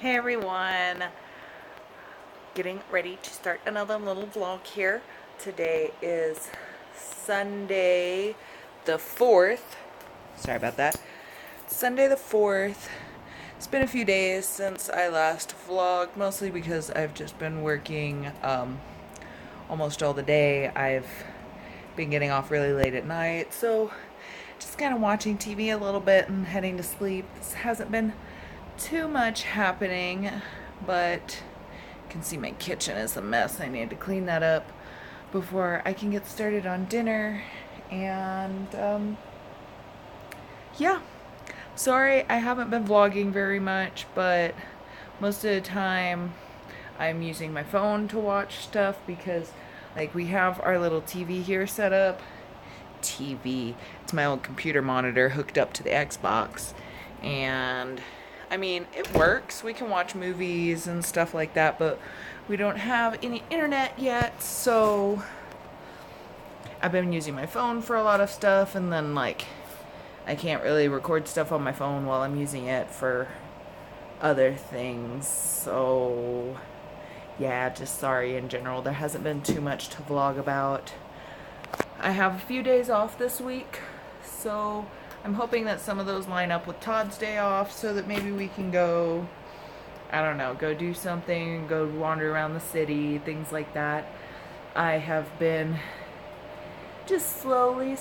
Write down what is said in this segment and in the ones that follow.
Hey everyone, getting ready to start another little vlog here. Today is Sunday the 4th. Sorry about that. Sunday the 4th. It's been a few days since I last vlogged, mostly because I've just been working almost all the day. I've been getting off really late at night, so just kind of watching TV a little bit and heading to sleep. This hasn't been too much happening, but you can see my kitchen is a mess. I need to clean that up before I can get started on dinner. And yeah, sorry I haven't been vlogging very much, but most of the time I'm using my phone to watch stuff because like we have our little TV here set up. TV, it's my old computer monitor hooked up to the Xbox, and I mean, it works. We can watch movies and stuff like that, but we don't have any internet yet, so I've been using my phone for a lot of stuff, and then, like, I can't really record stuff on my phone while I'm using it for other things, so yeah, just sorry in general. There hasn't been too much to vlog about. I have a few days off this week, so I'm hoping that some of those line up with Todd's day off so that maybe we can go, I don't know, go do something, go wander around the city, things like that. I have been just slowly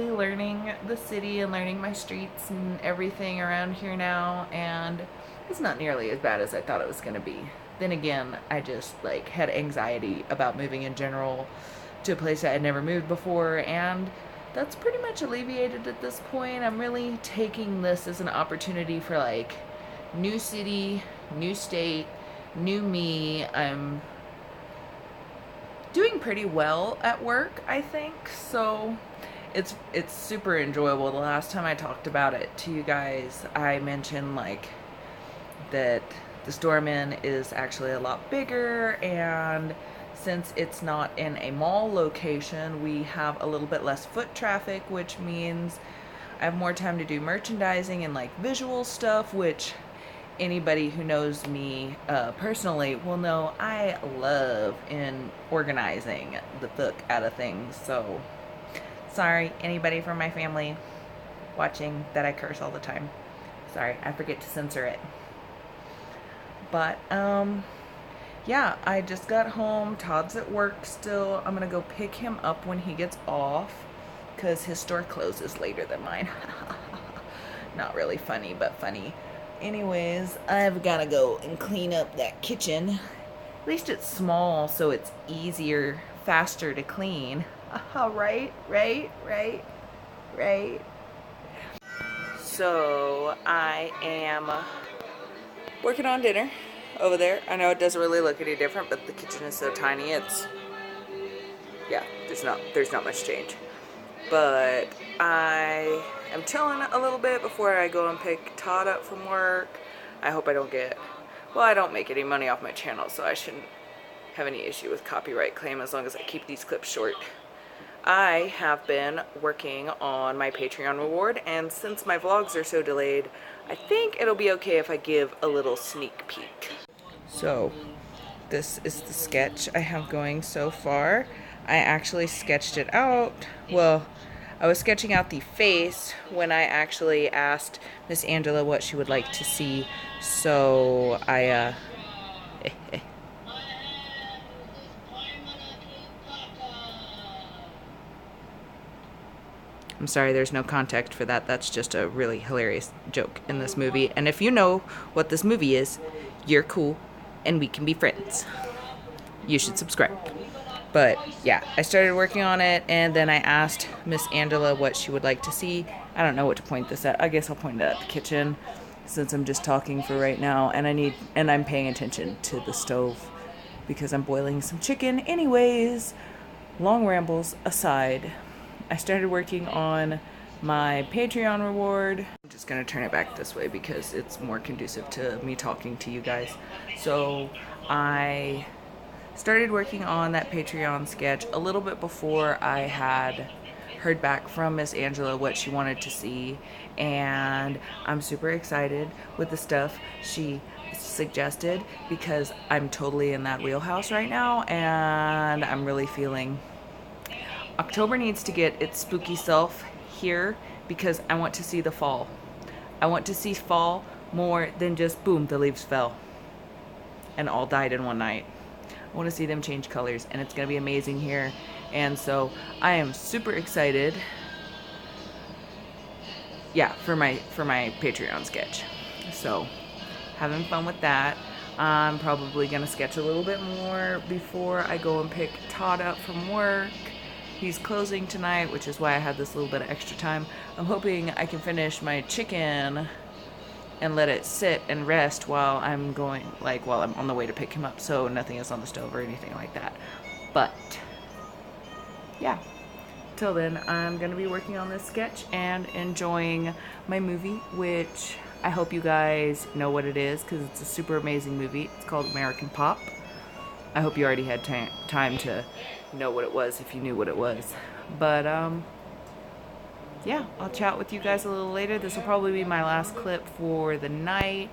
learning the city and learning my streets and everything around here now, and it's not nearly as bad as I thought it was going to be. Then again, I just like had anxiety about moving in general to a place that I'd never moved before, and that's pretty much alleviated at this point. I'm really taking this as an opportunity for like new city, new state, new me. I'm doing pretty well at work, I think, so it's super enjoyable. The last time I talked about it to you guys, I mentioned like that the store I'm in is actually a lot bigger, and since it's not in a mall location, we have a little bit less foot traffic, which means I have more time to do merchandising and like visual stuff, which anybody who knows me personally will know I love in organizing the fuck out of things. So sorry, anybody from my family watching that I curse all the time. Sorry, I forget to censor it. But yeah, I just got home. Todd's at work still. I'm gonna go pick him up when he gets off because his store closes later than mine. Not really funny, but funny. Anyways, I've gotta go and clean up that kitchen. At least it's small, so it's easier, faster to clean. Right? So I am working on dinner over there. I know it doesn't really look any different, but the kitchen is so tiny. Yeah, there's not much change. But I am chilling a little bit before I go and pick Todd up from work. I hope I don't I don't make any money off my channel, so I shouldn't have any issue with copyright claim as long as I keep these clips short. I have been working on my Patreon reward, and since my vlogs are so delayed, I think it'll be okay if I give a little sneak peek. So, this is the sketch I have going so far. I actually sketched it out. Well, I was sketching out the face when I actually asked Miss Angela what she would like to see. So I'm sorry, there's no context for that. That's just a really hilarious joke in this movie. And if you know what this movie is, you're cool and we can be friends. You should subscribe. But yeah, I started working on it, and then I asked Miss Angela what she would like to see. I don't know what to point this at. I guess I'll point it at the kitchen since I'm just talking for right now, and I'm paying attention to the stove because I'm boiling some chicken. Anyways, long rambles aside, I started working on my Patreon reward. I'm just gonna turn it back this way because it's more conducive to me talking to you guys. So I started working on that Patreon sketch a little bit before I had heard back from Miss Angela what she wanted to see, and I'm super excited with the stuff she suggested, because I'm totally in that wheelhouse right now, and I'm really feeling October needs to get its spooky self here, because I want to see the fall. I want to see fall more than just boom, the leaves fell and all died in one night. I want to see them change colors, and it's going to be amazing here. And so I am super excited. Yeah, for my Patreon sketch. So having fun with that. I'm probably going to sketch a little bit more before I go and pick Todd up from work. He's closing tonight, which is why I had this little bit of extra time. I'm hoping I can finish my chicken and let it sit and rest while I'm on the way to pick him up, so nothing is on the stove or anything like that. But yeah, till then, I'm gonna be working on this sketch and enjoying my movie, which I hope you guys know what it is, because it's a super amazing movie. It's called American Pop. I hope you already had time to know what it was, if you knew what it was. But yeah, I'll chat with you guys a little later. This will probably be my last clip for the night,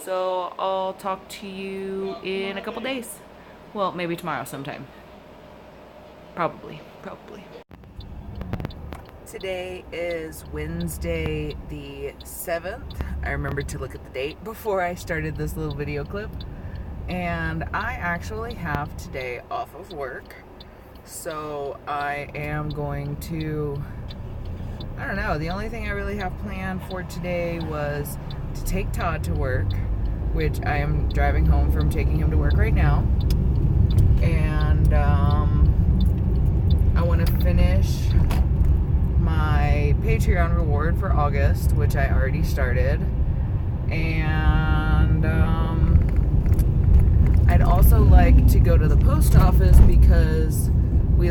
so I'll talk to you in a couple days. Well, maybe tomorrow sometime. Probably. Today is Wednesday the 7th. I remembered to look at the date before I started this little video clip. And I actually have today off of work. So I am going to, I don't know, the only thing I really have planned for today was to take Todd to work, which I am driving home from taking him to work right now. And I want to finish my Patreon reward for August, which I already started. And I'd also like to go to the post office, because we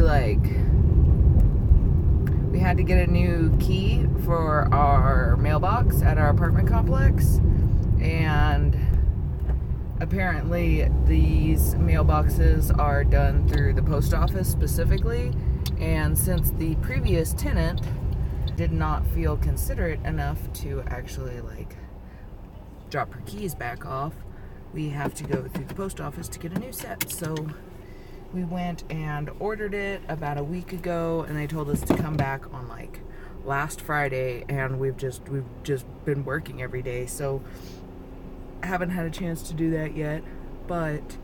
had to get a new key for our mailbox at our apartment complex, and apparently these mailboxes are done through the post office specifically, and since the previous tenant did not feel considerate enough to actually drop her keys back off, we have to go through the post office to get a new set. So we went and ordered it about a week ago, and they told us to come back on last Friday, and we've just been working every day, so I haven't had a chance to do that yet. But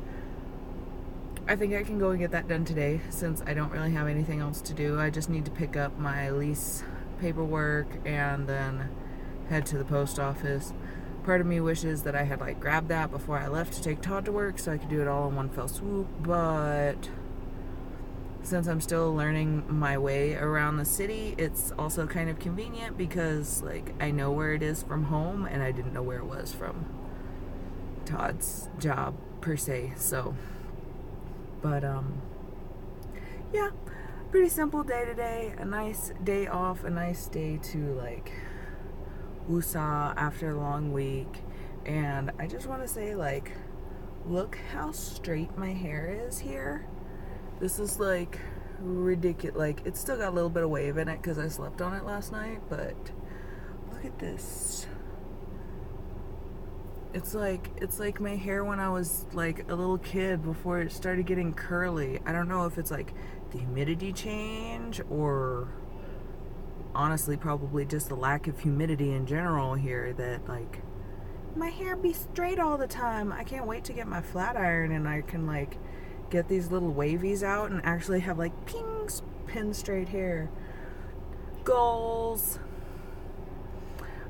I think I can go and get that done today, since I don't really have anything else to do. I just need to pick up my lease paperwork and then head to the post office. Part of me wishes that I had grabbed that before I left to take Todd to work, so I could do it all in one fell swoop, but since I'm still learning my way around the city, it's also kind of convenient, because I know where it is from home, and I didn't know where it was from Todd's job per se. So but yeah, pretty simple day today. A nice day off, a nice day to woosah after a long week. And I just want to say, look how straight my hair is here. This is ridiculous. It's still got a little bit of wave in it because I slept on it last night, but look at this. It's like my hair when I was a little kid before it started getting curly. I don't know if it's the humidity change, or honestly probably just the lack of humidity in general here, that my hair be straight all the time. I can't wait to get my flat iron and I can get these little wavies out and actually have ping, pin straight hair. Goals.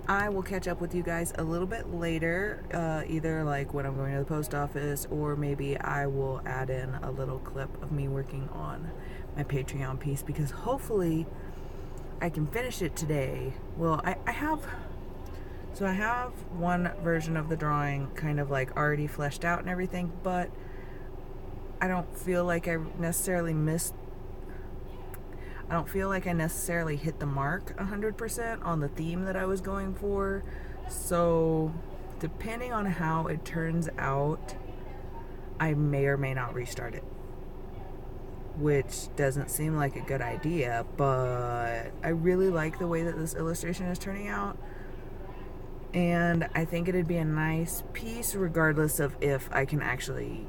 I will catch up with you guys a little bit later, either when I'm going to the post office, or maybe I will add in a little clip of me working on my Patreon piece, because hopefully I can finish it today. Well, I have one version of the drawing kind of already fleshed out and everything, but I don't feel like I necessarily hit the mark 100% on the theme that I was going for. So depending on how it turns out, I may or may not restart it, which doesn't seem like a good idea, but I really like the way that this illustration is turning out. And I think it'd be a nice piece regardless of if I can actually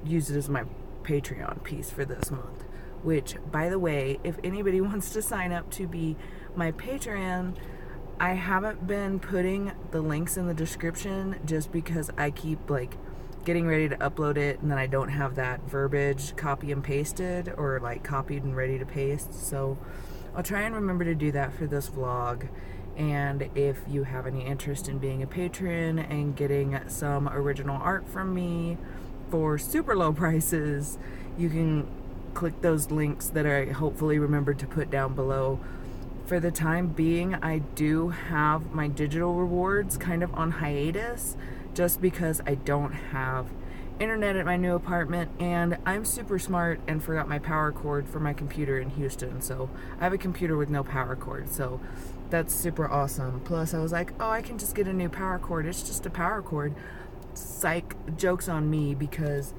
use it as my Patreon piece for this month. Which, by the way, if anybody wants to sign up to be my Patreon, I haven't been putting the links in the description just because I keep like getting ready to upload it and then I don't have that verbiage copy and pasted or like copied and ready to paste. So I'll try and remember to do that for this vlog. And if you have any interest in being a patron and getting some original art from me for super low prices, you can click those links that I hopefully remembered to put down below. For the time being, I do have my digital rewards kind of on hiatus just because I don't have internet at my new apartment, and I'm super smart and forgot my power cord for my computer in Houston. So I have a computer with no power cord, so that's super awesome. Plus I was like, oh, I can just get a new power cord. It's just a power cord. Psych, joke's on me, because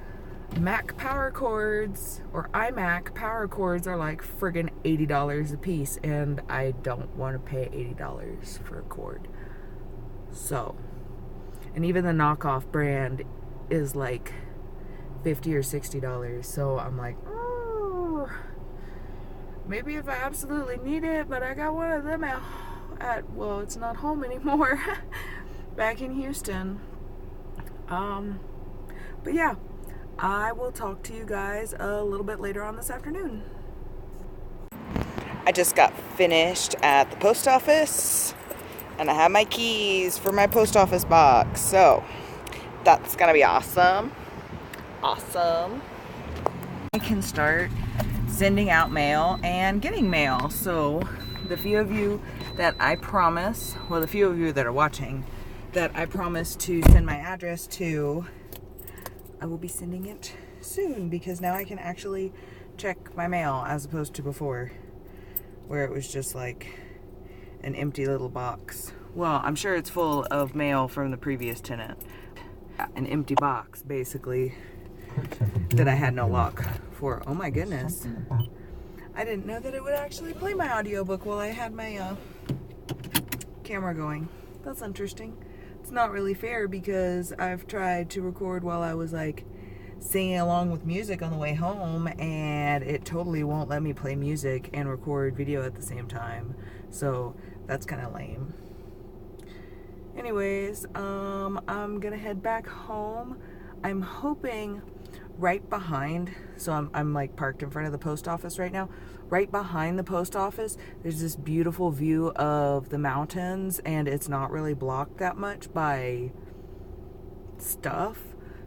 Mac power cords or iMac power cords are like friggin' $80 a piece, and I don't want to pay $80 for a cord. So, and even the knockoff brand is like $50 or $60. So I'm like, oh, maybe if I absolutely need it, but I got one of them at well, it's not home anymore, back in Houston. But yeah, I will talk to you guys a little bit later on this afternoon. I just got finished at the post office and I have my keys for my post office box. So that's gonna be awesome. Awesome. I can start sending out mail and getting mail. So the few of you that I promise, well, the few of you that are watching, that I promise to send my address to, I will be sending it soon, because now I can actually check my mail as opposed to before, where it was just like an empty little box. Well, I'm sure it's full of mail from the previous tenant. An empty box, basically, that I had no lock for. Oh my goodness. I didn't know that it would actually play my audiobook while I had my camera going. That's interesting. It's not really fair because I've tried to record while I was like singing along with music on the way home, and it totally won't let me play music and record video at the same time. So that's kind of lame. Anyways, I'm gonna head back home. I'm hoping right behind, so I'm like parked in front of the post office right now. Right behind the post office, there's this beautiful view of the mountains, and it's not really blocked that much by stuff.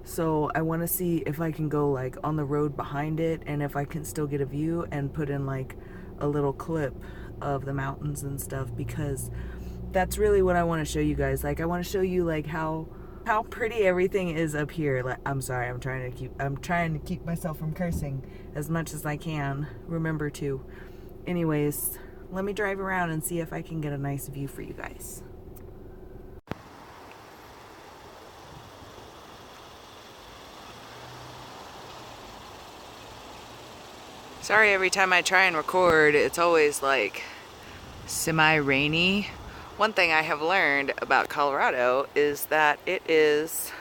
So I want to see if I can go like on the road behind it, and if I can still get a view and put in like a little clip of the mountains and stuff, because that's really what I want to show you guys. Like, I want to show you like how pretty everything is up here. Like, I'm sorry, I'm trying to keep myself from cursing as much as I can. Remember to. Anyways, let me drive around and see if I can get a nice view for you guys. Sorry, every time I try and record, it's always like semi-rainy. One thing I have learned about Colorado is that it is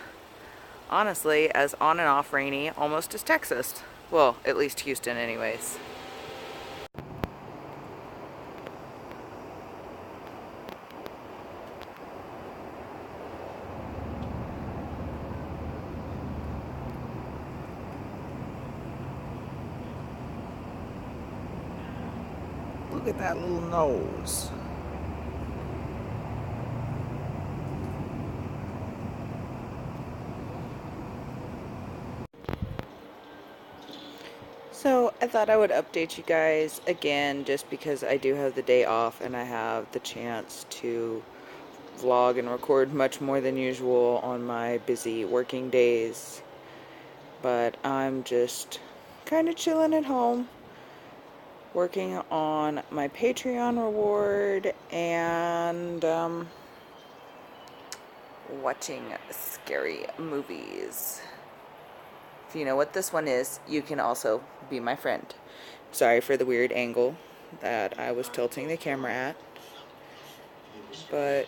honestly as on and off rainy almost as Texas. Well, at least Houston anyways. Look at that little nose. So I thought I would update you guys again, just because I do have the day off and I have the chance to vlog and record much more than usual on my busy working days. But I'm just kind of chilling at home, working on my Patreon reward and watching scary movies. If you know what this one is, you can also be my friend. Sorry for the weird angle that I was tilting the camera at, but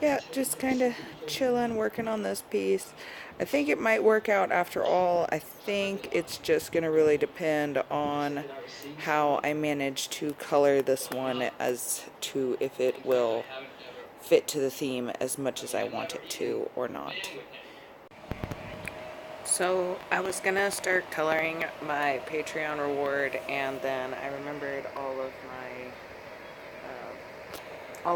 yeah, just kind of chilling, working on this piece. I think it might work out after all. I think it's just going to really depend on how I manage to color this one as to if it will fit to the theme as much as I want it to or not. So I was gonna start coloring my Patreon reward, and then I remembered all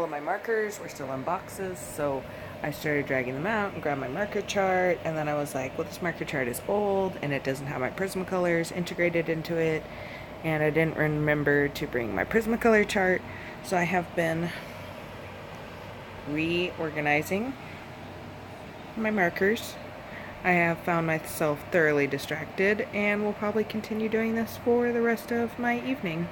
of my markers were still in boxes, so I started dragging them out and grabbed my marker chart, and then I was like, well, this marker chart is old and it doesn't have my Prismacolors integrated into it, and I didn't remember to bring my Prismacolor chart, so I have been reorganizing my markers. I have found myself thoroughly distracted and will probably continue doing this for the rest of my evening.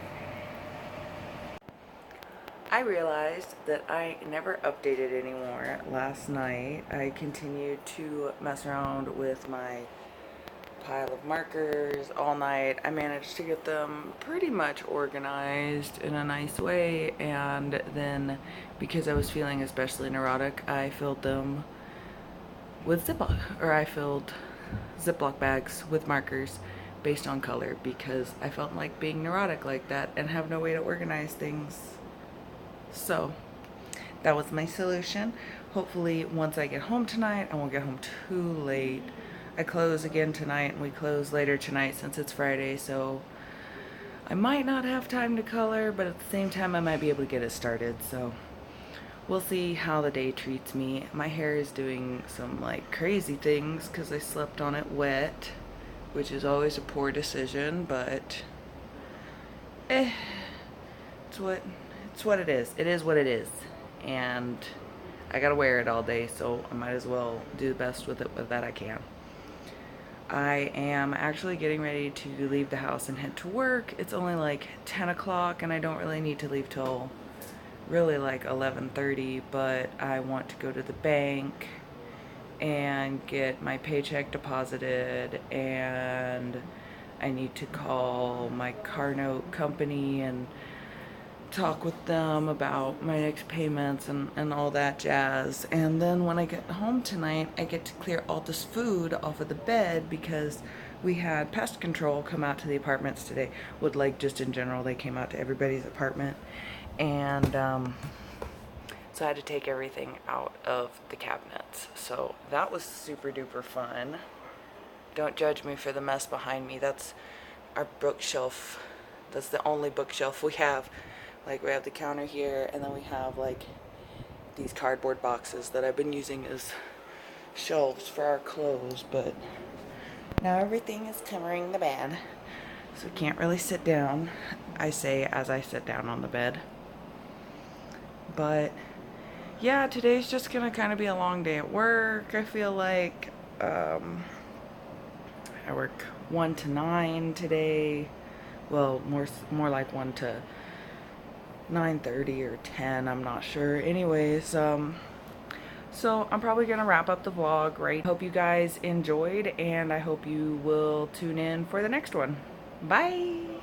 I realized that I never updated anymore last night. I continued to mess around with my pile of markers all night. I managed to get them pretty much organized in a nice way, and then because I was feeling especially neurotic, I filled them with I filled Ziploc bags with markers based on color because I felt like being neurotic like that and have no way to organize things. So that was my solution. Hopefully once I get home tonight, I won't get home too late. I close again tonight and we close later tonight since it's Friday, so I might not have time to color, but at the same time I might be able to get it started, so we'll see how the day treats me. My hair is doing some like crazy things because I slept on it wet, which is always a poor decision, but it's what it is. It is what it is. And I gotta wear it all day, so I might as well do the best with it that I can. I am actually getting ready to leave the house and head to work. It's only like 10 o'clock and I don't really need to leave till really like 11:30, but I want to go to the bank and get my paycheck deposited, and I need to call my car note company and talk with them about my next payments and all that jazz. And then when I get home tonight, I get to clear all this food off of the bed because we had pest control come out to the apartments today. Would like just in general, they came out to everybody's apartment, and so I had to take everything out of the cabinets. So that was super duper fun. Don't judge me for the mess behind me. That's our bookshelf. That's the only bookshelf we have. Like, we have the counter here, and then we have like these cardboard boxes that I've been using as shelves for our clothes, but now everything is covering the bed, so can't really sit down. I say as I sit down on the bed. But yeah, today's just gonna kind of be a long day at work. I feel like I work 1 to 9 today. Well, more like 1 to 9:30 or 10, I'm not sure. Anyways, so I'm probably gonna wrap up the vlog right. Hope you guys enjoyed, and I hope you will tune in for the next one. Bye.